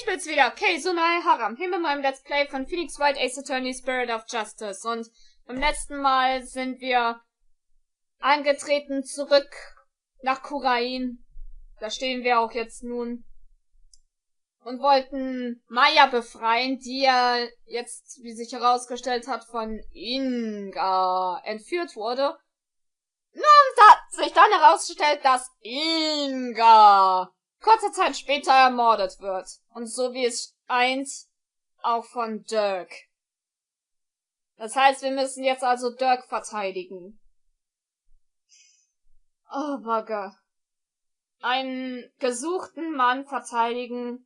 bin's wieder, Keisunai Haram, hier mit meinem Let's Play von Phoenix Wright Ace Attorney Spirit of Justice. Und beim letzten Mal sind wir angetreten zurück nach Kurain. Da stehen wir auch jetzt nun. Und wollten Maya befreien, die ja jetzt, wie sich herausgestellt hat, von Inga entführt wurde. Nun hat sich dann herausgestellt, dass Inga kurze Zeit später ermordet wird. Und so wie es scheint, auch von Dirk. Das heißt, wir müssen jetzt also Dirk verteidigen. Oh, Bugger. Einen gesuchten Mann verteidigen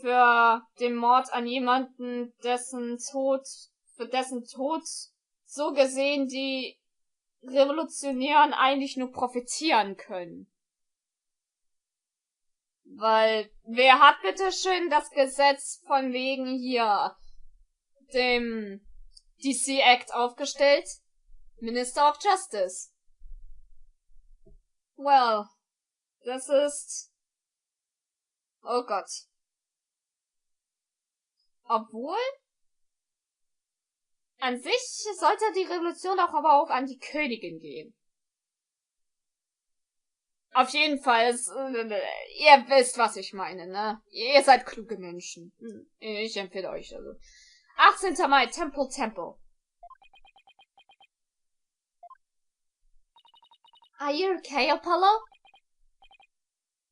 für den Mord an jemanden, für dessen Tod so gesehen die Revolutionären eigentlich nur profitieren können. Weil, wer hat bitteschön das Gesetz von wegen hier dem DC Act aufgestellt? Minister of Justice. Well, das ist... Oh Gott. Obwohl... An sich sollte die Revolution auch aber auch an die Königin gehen. Auf jeden Fall, ihr wisst, was ich meine, ne? Ihr seid kluge Menschen. Ich empfehle euch also. 18. Mai, Temple. Are you okay, Apollo?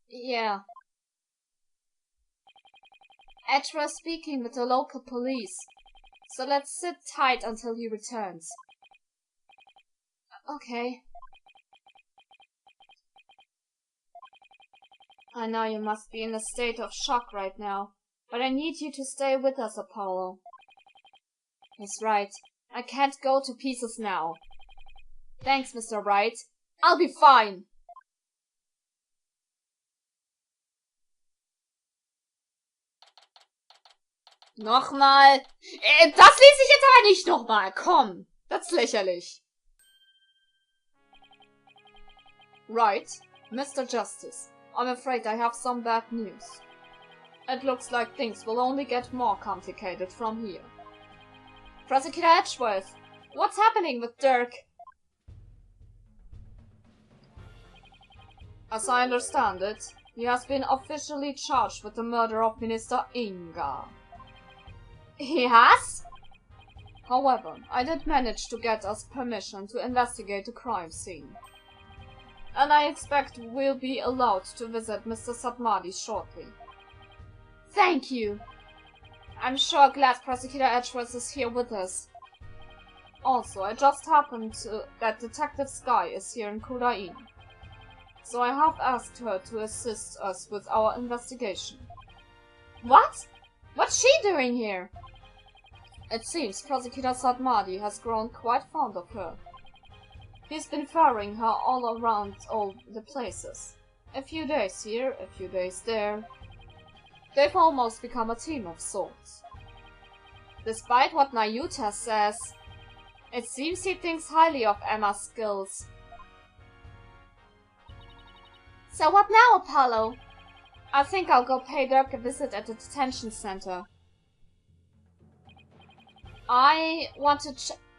Yeah. Edra speaking with the local police. So let's sit tight until he returns. Okay. I know you must be in a state of shock right now, but I need you to stay with us, Apollo. He's right. I can't go to pieces now. Thanks, Mr. Wright. I'll be fine. Nochmal. Das lese ich jetzt aber nicht nochmal. Komm. Das ist lächerlich. Right. Mr. Justice. I'm afraid I have some bad news. It looks like things will only get more complicated from here. Prosecutor Edgeworth, what's happening with Dirk? As I understand it, he has been officially charged with the murder of Minister Inga. He has? However, I did manage to get us permission to investigate the crime scene. And I expect we'll be allowed to visit Mr. Satmadi shortly. Thank you. I'm sure glad Prosecutor Edgeworth is here with us. Also, I just happened that Detective Sky is here in Kurain. So I have asked her to assist us with our investigation. What? What's she doing here? It seems Prosecutor Satmadi has grown quite fond of her. He's been ferrying her all around all the places. A few days here, a few days there. They've almost become a team of sorts. Despite what Nayuta says, it seems he thinks highly of Emma's skills. So what now, Apollo? I think I'll go pay Dirk a visit at the detention center. I want to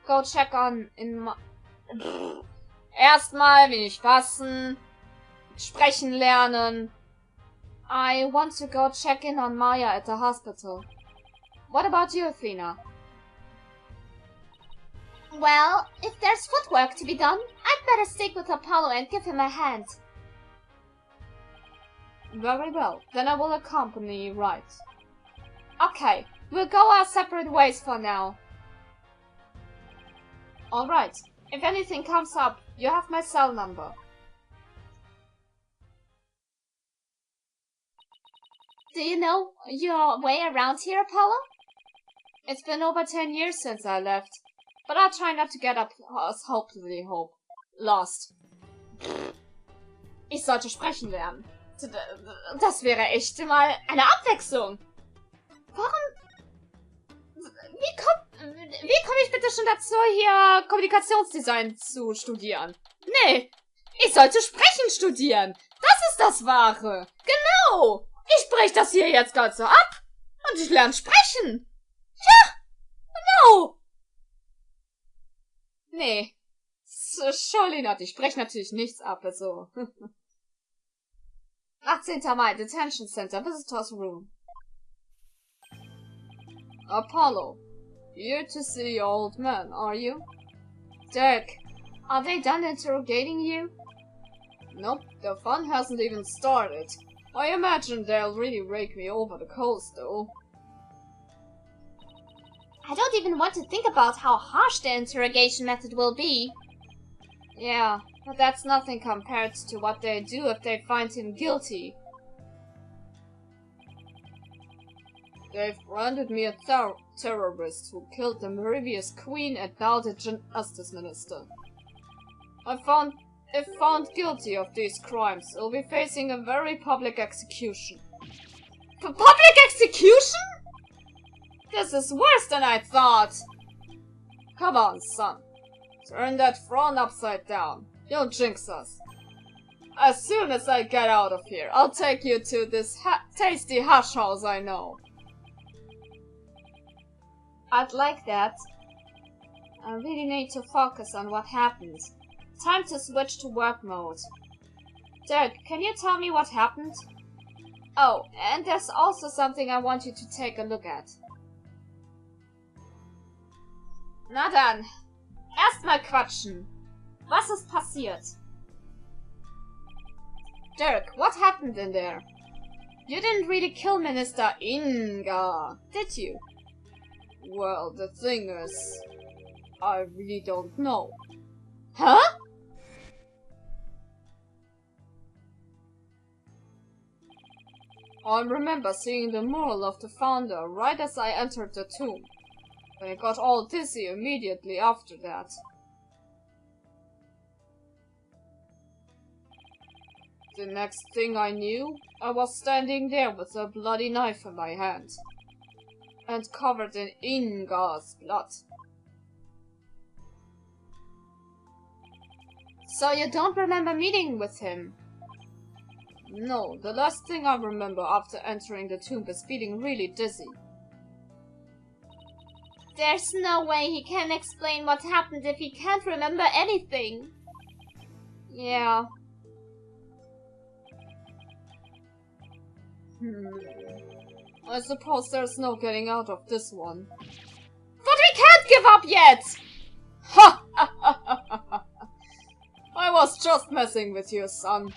go check on Erstmal wenig fassen, sprechen lernen. I want to go check in on Maya at the hospital. What about you, Athena? Well, if there's footwork to be done, I'd better stick with Apollo and give him a hand. Very well, then I will accompany Wright. Okay, we'll go our separate ways for now. Alright, if anything comes up, you have my cell number. Do you know your way around here, Apollo? It's been over 10 years since I left, but I'll try not to get hopelessly lost. Ich sollte sprechen lernen. Das wäre echt mal eine Abwechslung. Wie komme ich bitte schon dazu, hier Kommunikationsdesign zu studieren? Nee, ich sollte Sprechen studieren. Das ist das Wahre. Genau. Ich spreche das hier jetzt Ganze ab. Und ich lerne sprechen! Ja! Genau! Nee. Charlene, ich spreche natürlich nichts ab, also. 18. Mai, Detention Center, Visitors Room. Apollo, here to see your old man, are you? Dirk, are they done interrogating you? Nope, the fun hasn't even started. I imagine they'll really rake me over the coals, though. I don't even want to think about how harsh the interrogation method will be. Yeah, but that's nothing compared to what they do if they find him guilty. They've branded me a terrorist who killed the previous queen and now the justice minister. If found guilty of these crimes, he'll be facing a very public execution. Public execution? This is worse than I thought. Come on, son. Turn that frown upside down. You'll jinx us. As soon as I get out of here, I'll take you to this tasty hash house I know. I'd like that. I really need to focus on what happened. Time to switch to work mode. Dirk, can you tell me what happened? Oh, and there's also something I want you to take a look at. Na dann, erstmal quatschen. Was ist passiert? Dirk, what happened in there? You didn't really kill Minister Inga, did you? Well, the thing is, I really don't know. Huh? I remember seeing the mural of the founder right as I entered the tomb. I got all dizzy immediately after that. The next thing I knew, I was standing there with a bloody knife in my hand. And covered in Inga's blood. So you don't remember meeting with him? No, the last thing I remember after entering the tomb is feeling really dizzy. There's no way he can explain what happened if he can't remember anything. Yeah. I suppose there's no getting out of this one. But we can't give up yet! Ha! I was just messing with you, son.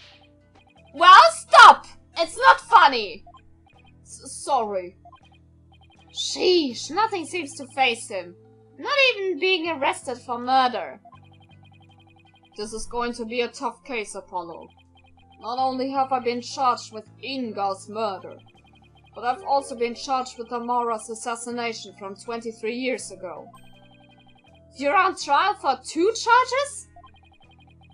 Well, stop! It's not funny! Sorry. Sheesh, nothing seems to face him. Not even being arrested for murder. This is going to be a tough case, Apollo. Not only have I been charged with Inga's murder, but I've also been charged with Amara's assassination from 23 years ago. You're on trial for 2 charges?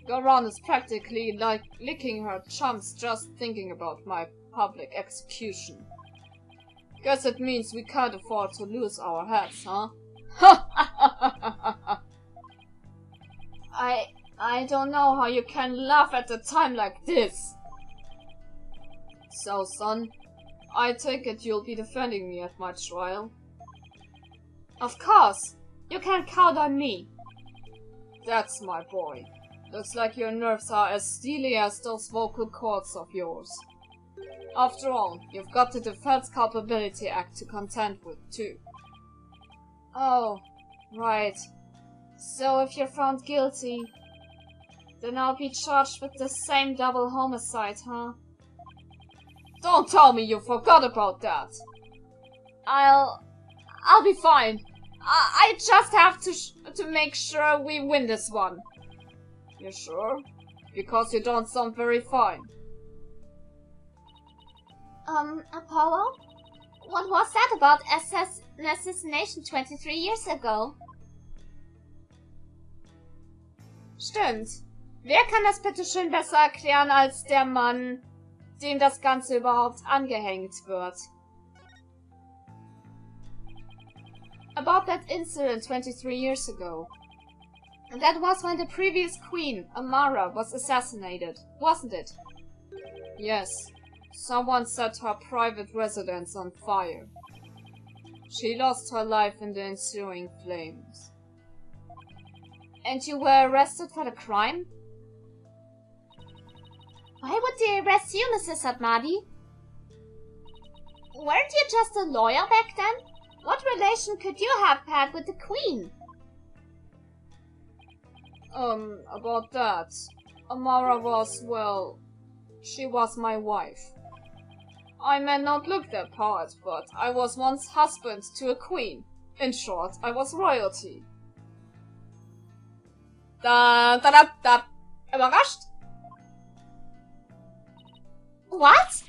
Garan is practically like licking her chums just thinking about my public execution. Guess it means we can't afford to lose our heads, huh? I don't know how you can laugh at a time like this. So, son, I take it you'll be defending me at my trial? Of course! You can count on me! That's my boy. Looks like your nerves are as steely as those vocal cords of yours. After all, you've got the Defense Culpability Act to contend with, too. Oh, right. So if you're found guilty, then I'll be charged with the same double homicide, huh? Don't tell me you forgot about that! I'll be fine. I just have to make sure we win this one. You sure? Because you don't sound very fine. Apollo? What was that about an assassination 23 years ago? Stimmt. Wer kann das bitte schön besser erklären als der Mann, dem das Ganze überhaupt angehängt wird? About that incident 23 years ago. And that was when the previous queen, Amara, was assassinated, wasn't it? Yes. Someone set her private residence on fire. She lost her life in the ensuing flames. And you were arrested for the crime? Why would they arrest you, Mrs. Atmadi? Weren't you just a lawyer back then? What relation could you have had with the Queen? About that. Amara was, well, she was my wife. I may not look that part, but I was once husband to a queen. In short, I was royalty. Da da da da. Überrascht? What?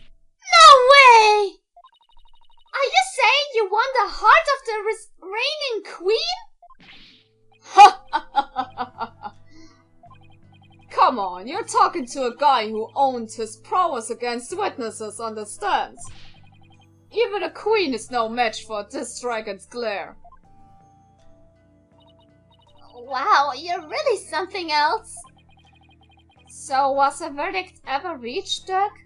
No way! Are you saying you won the heart of the reigning queen? Come on, you're talking to a guy who owned his prowess against witnesses on the stands. Even a queen is no match for this dragon's glare. Wow, you're really something else. So, was a verdict ever reached, Dirk?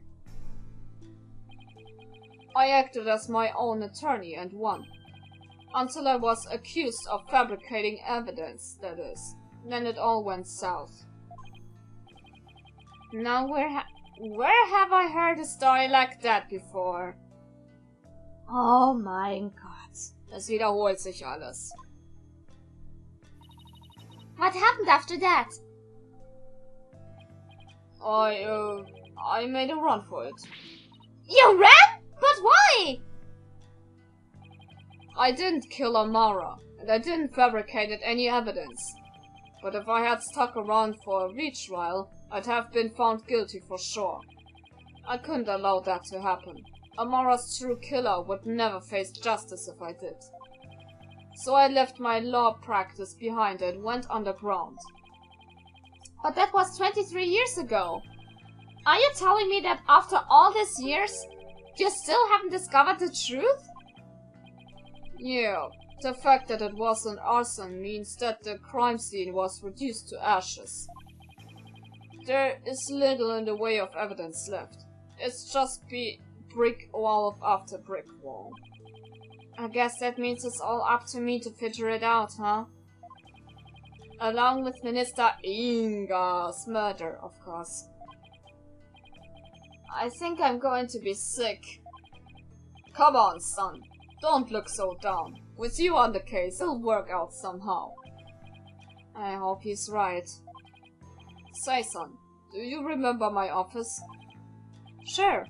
I acted as my own attorney and won. Until I was accused of fabricating evidence, that is. Then it all went south. Now where have I heard a story like that before? Oh mein Gott. Es wiederholt sich alles. What happened after that? I made a run for it. You ran? But why? I didn't kill Amara, and I didn't fabricate any evidence. But if I had stuck around for a retrial, I'd have been found guilty for sure. I couldn't allow that to happen. Amara's true killer would never face justice if I did. So I left my law practice behind and went underground. But that was 23 years ago. Are you telling me that after all these years, you still haven't discovered the truth? Yeah, the fact that it was an arson means that the crime scene was reduced to ashes. There is little in the way of evidence left. It's just brick wall after brick wall. I guess that means it's all up to me to figure it out, huh? Along with Minister Inga's murder, of course. I think I'm going to be sick. Come on, son. Don't look so down. With you on the case, it'll work out somehow. I hope he's right. Say, son, do you remember my office? Sure.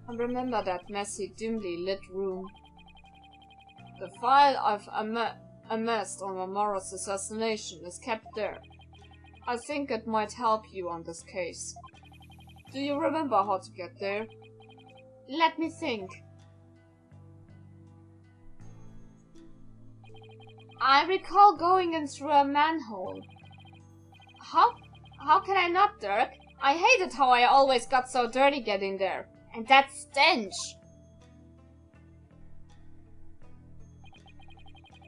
I remember that messy, dimly lit room. The file I've amassed on Amara's assassination is kept there. I think it might help you on this case. Do you remember how to get there? Let me think. I recall going in through a manhole. How can I not, Dirk? I hated how I always got so dirty getting there. And that stench!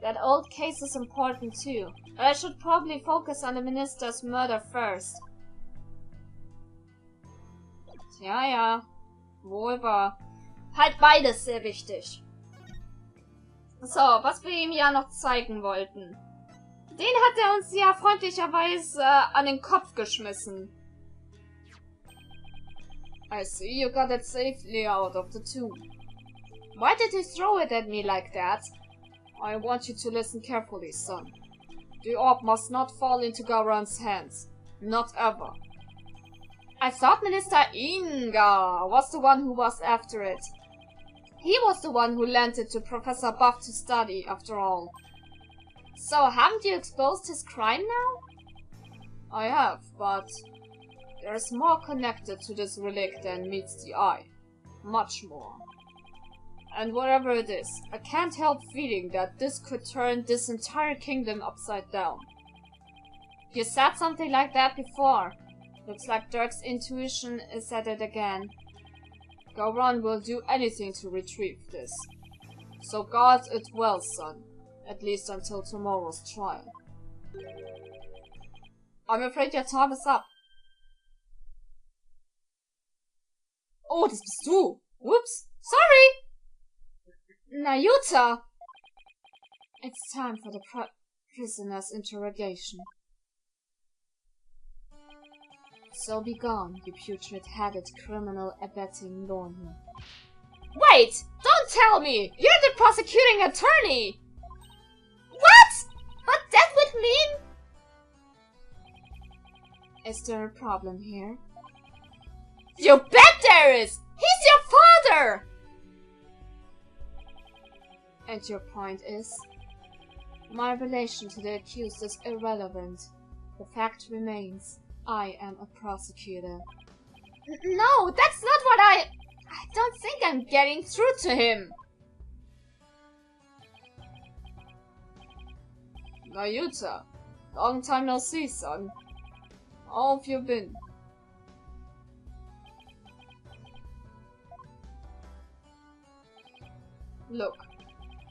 That old case is important too, but I should probably focus on the minister's murder first. Tja, ja, wohl wahr. Halt beides sehr wichtig. So, was wir ihm ja noch zeigen wollten. Den hat er uns ja freundlicherweise an den Kopf geschmissen. I see you got it safely out of the tomb. Why did you throw it at me like that? I want you to listen carefully, son. The orb must not fall into Garan's hands. Not ever. I thought Minister Inga was the one who was after it. He was the one who lent it to Professor Buff to study, after all. So, haven't you exposed his crime now? I have, but there's more connected to this relic than meets the eye. Much more. And whatever it is, I can't help feeling that this could turn this entire kingdom upside down. You said something like that before. Looks like Dirk's intuition is at it again. Garan will do anything to retrieve this. So guard it well, son. At least until tomorrow's trial. I'm afraid your time is up. Oh, das bist du. Whoops. Sorry. Na, Jutta. It's time for the prisoner's interrogation. So be gone, you putrid-headed criminal abetting Lorna. Wait! Don't tell me! You're the prosecuting attorney! What? But that would mean... Is there a problem here? You bet there is! He's your father! And your point is? My relation to the accused is irrelevant. The fact remains, I am a prosecutor. No, that's not what I don't think I'm getting through to him. Nayuta, long time no see, son. How have you been? Look,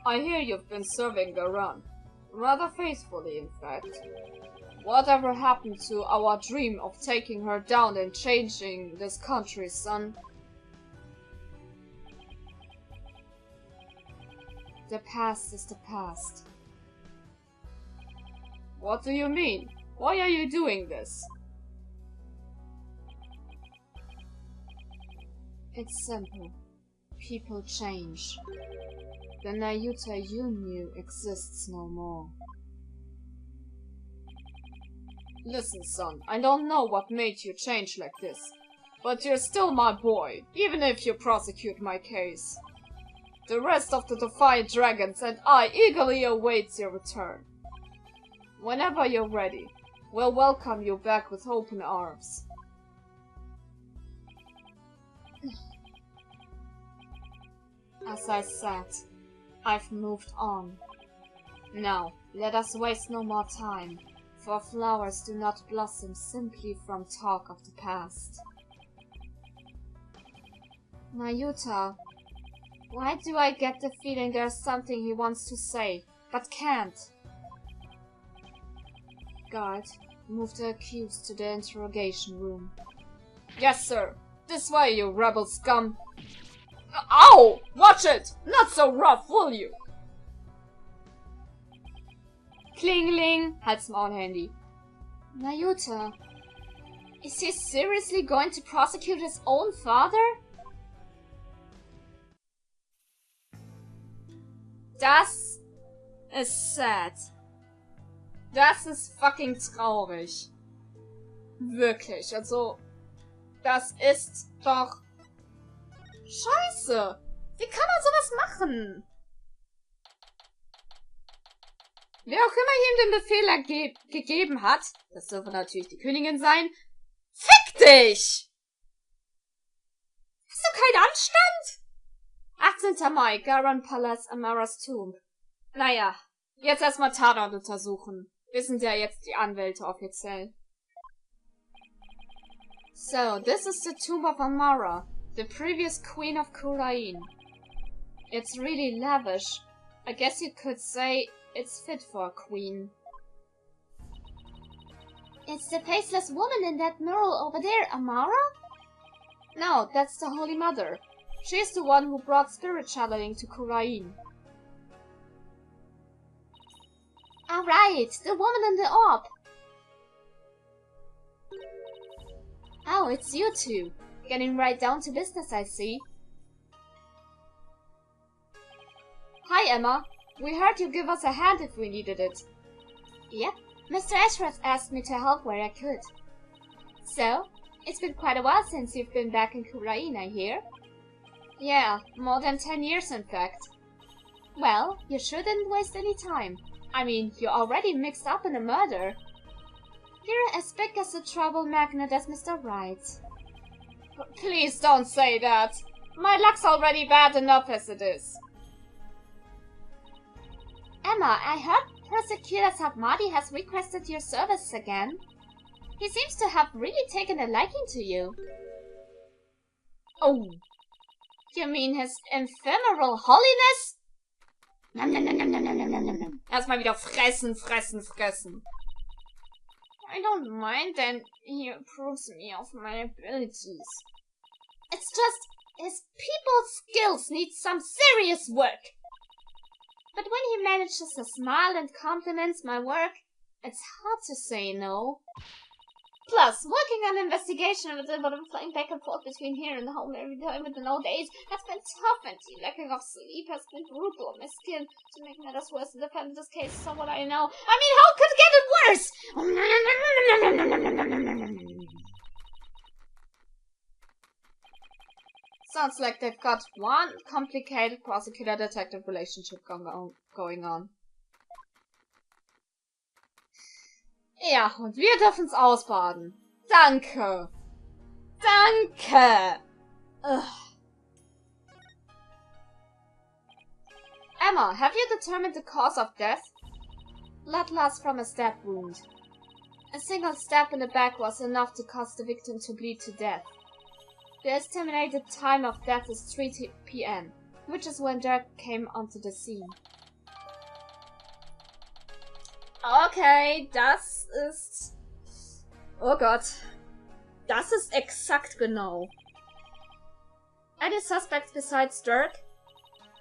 I hear you've been serving Jahren. Rather faithfully, in fact. Whatever happened to our dream of taking her down and changing this country, son? The past is the past. What do you mean? Why are you doing this? It's simple. People change. The Nayuta you knew exists no more. Listen, son, I don't know what made you change like this, but you're still my boy, even if you prosecute my case. The rest of the Defiant Dragons and I eagerly await your return. Whenever you're ready, we'll welcome you back with open arms. As I said, I've moved on. Now, let us waste no more time, for flowers do not blossom simply from talk of the past. Nayuta, why do I get the feeling there's something he wants to say, but can't? Guard, move the accused to the interrogation room. Yes, sir. This way, you rebel scum. Ow! Watch it! Not so rough, will you? Klingeling, halt's Maul Handy. Nayuta, is he seriously going to prosecute his own father? Das ist sad. Das ist fucking traurig. Wirklich, also, das ist doch... Scheiße! Wie kann man sowas machen? Wer auch immer ihm den Befehl gegeben hat, das dürfte natürlich die Königin sein, fick dich! Hast du keinen Anstand? 18. Mai, Jahren Palace, Amaras Tomb. Naja, jetzt erstmal Tatort untersuchen. Wir sind ja jetzt die Anwälte offiziell. So, this is the tomb of Amara, the previous queen of Khurain. It's really lavish. I guess you could say it's fit for a queen. It's the faceless woman in that mural over there, Amara? No, that's the Holy Mother. She's the one who brought spirit channeling to Khurain. Alright, the woman in the orb. Oh, it's you two. Getting right down to business, I see. Hi, Emma. We heard you give us a hand if we needed it. Yep, Mr. Ashworth asked me to help where I could. So, it's been quite a while since you've been back in Khurain, I hear. Yeah, more than 10 years in fact. Well, you sure didn't waste any time. I mean, you're already mixed up in a murder. You're as big as a trouble magnet as Mr. Wright. Please don't say that. My luck's already bad enough as it is. Emma, I heard Prosecutor Sabmadi has requested your service again. He seems to have really taken a liking to you. Oh, you mean his ephemeral holiness? Nom, nom, nom, nom, nom, nom, nom, nom, nom. Erstmal wieder fressen, fressen, fressen. I don't mind, and he approves me of my abilities. It's just, his people skills need some serious work. But when he manages to smile and compliments my work, it's hard to say no. Plus, working on investigation with flying back and forth between here and home every time with the old age has been tough, and the lacking of sleep has been brutal on my skin. To make matters worse, the defendant's case is someone I know. I mean, how could it get it worse? Sounds like they've got one complicated prosecutor-detective relationship going on. Ja, und wir dürfen's ausbaden. Danke. Danke. Ugh. Emma, have you determined the cause of death? Blood loss from a stab wound. A single stab in the back was enough to cause the victim to bleed to death. The estimated time of death is 3 p.m., which is when Dirk came onto the scene. Okay, das ist... Oh Gott. Das ist exakt genau. Any suspects besides Dirk?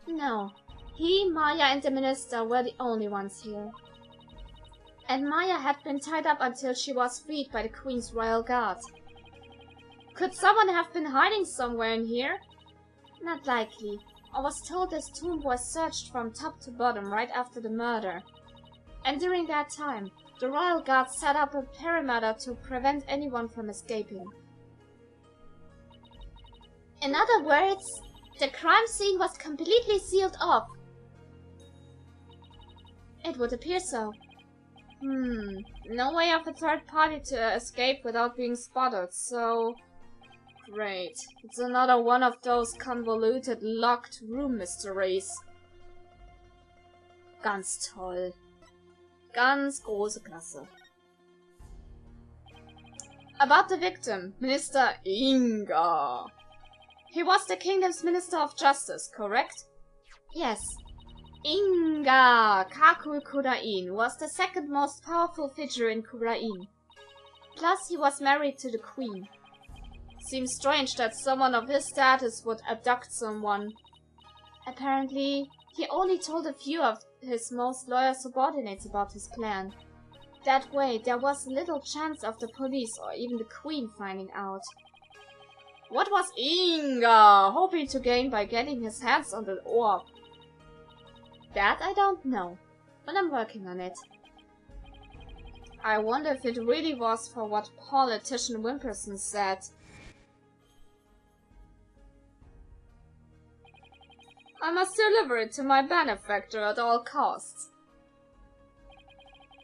No. He, Maya, and the minister were the only ones here. And Maya had been tied up until she was freed by the Queen's Royal Guard. Could someone have been hiding somewhere in here? Not likely. I was told this tomb was searched from top to bottom right after the murder. And during that time, the Royal Guard set up a perimeter to prevent anyone from escaping. In other words, the crime scene was completely sealed off. It would appear so. No way of a third party to escape without being spotted, so... Great. It's another one of those convoluted, locked room mysteries. Ganz toll. Ganz große Klasse. About the victim, Minister Inga. He was the kingdom's Minister of Justice, correct? Yes. Inga Kakul Kurain was the second most powerful figure in Kurain. Plus, he was married to the Queen. Seems strange that someone of his status would abduct someone. Apparently, he only told a few of his most loyal subordinates about his plan. That way, there was little chance of the police or even the Queen finding out. What was Inga hoping to gain by getting his hands on the orb? That I don't know, but I'm working on it. I wonder if it really was for what politician Wimperson said. I must deliver it to my benefactor at all costs.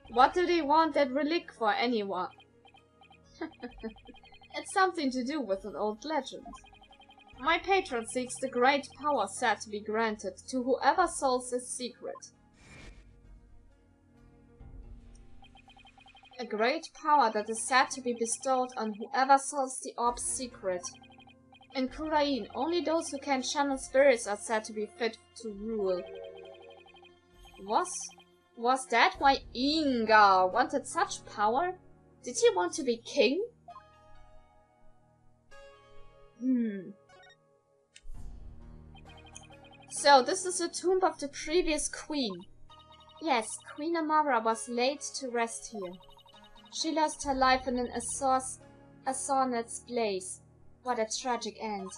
What do they want that relic for anyone? It's something to do with an old legend. My patron seeks the great power said to be granted to whoever solves its secret. A great power that is said to be bestowed on whoever solves the orb's secret. In Kurain, only those who can channel spirits are said to be fit to rule. Was that why Inga wanted such power? Did he want to be king? So, this is the tomb of the previous queen. Yes, Queen Amara was laid to rest here. She lost her life in an assassin's blaze. What a tragic end.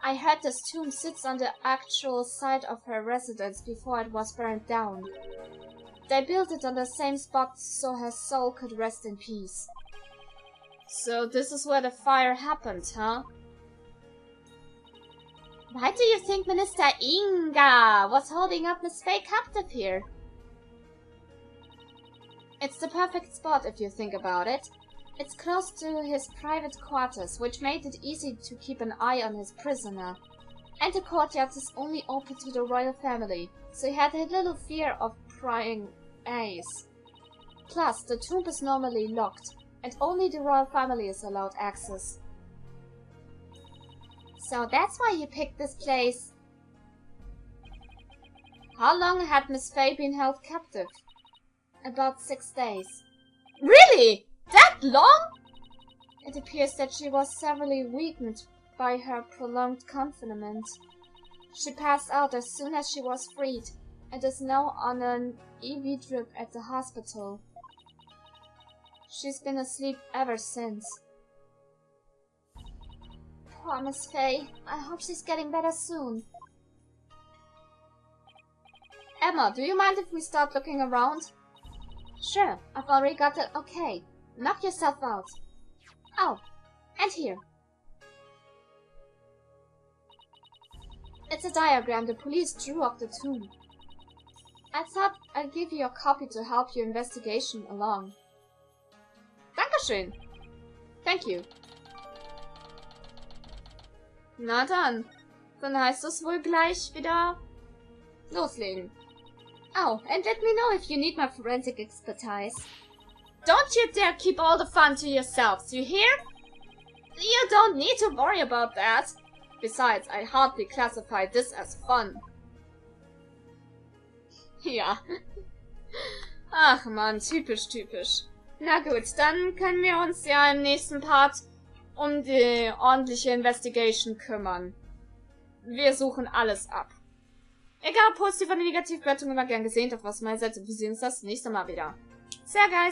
I heard this tomb sits on the actual site of her residence before it was burned down. They built it on the same spot so her soul could rest in peace. So this is where the fire happened, huh? Why do you think Minister Inga was holding up Miss Faye captive here? It's the perfect spot if you think about it. It's close to his private quarters, which made it easy to keep an eye on his prisoner. And the courtyard is only open to the royal family, so he had a little fear of prying eyes. Plus, the tomb is normally locked, and only the royal family is allowed access. So that's why you picked this place. How long had Miss Faye been held captive? About 6 days. Really? That long? It appears that she was severely weakened by her prolonged confinement. She passed out as soon as she was freed, and is now on an IV drip at the hospital. She's been asleep ever since. Poor Miss Faye. I hope she's getting better soon. Emma, do you mind if we start looking around? Sure, I've already got it. Okay, knock yourself out. Oh, and here. It's a diagram the police drew of the tomb. I thought I'd give you a copy to help your investigation along. Dankeschön. Thank you. Na dann heißt es wohl gleich wieder loslegen. Oh, and let me know if you need my forensic expertise. Don't you dare keep all the fun to yourselves, you hear? You don't need to worry about that. Besides, I hardly classify this as fun. Ja. Ach man, typisch, typisch. Na gut, dann können wir uns ja im nächsten Part um die ordentliche Investigation kümmern. Wir suchen alles ab. Egal, positiv oder negativ, Bewertung immer gern gesehen, auf was meine Seite. Wir sehen uns das nächste Mal wieder. Sehr geil.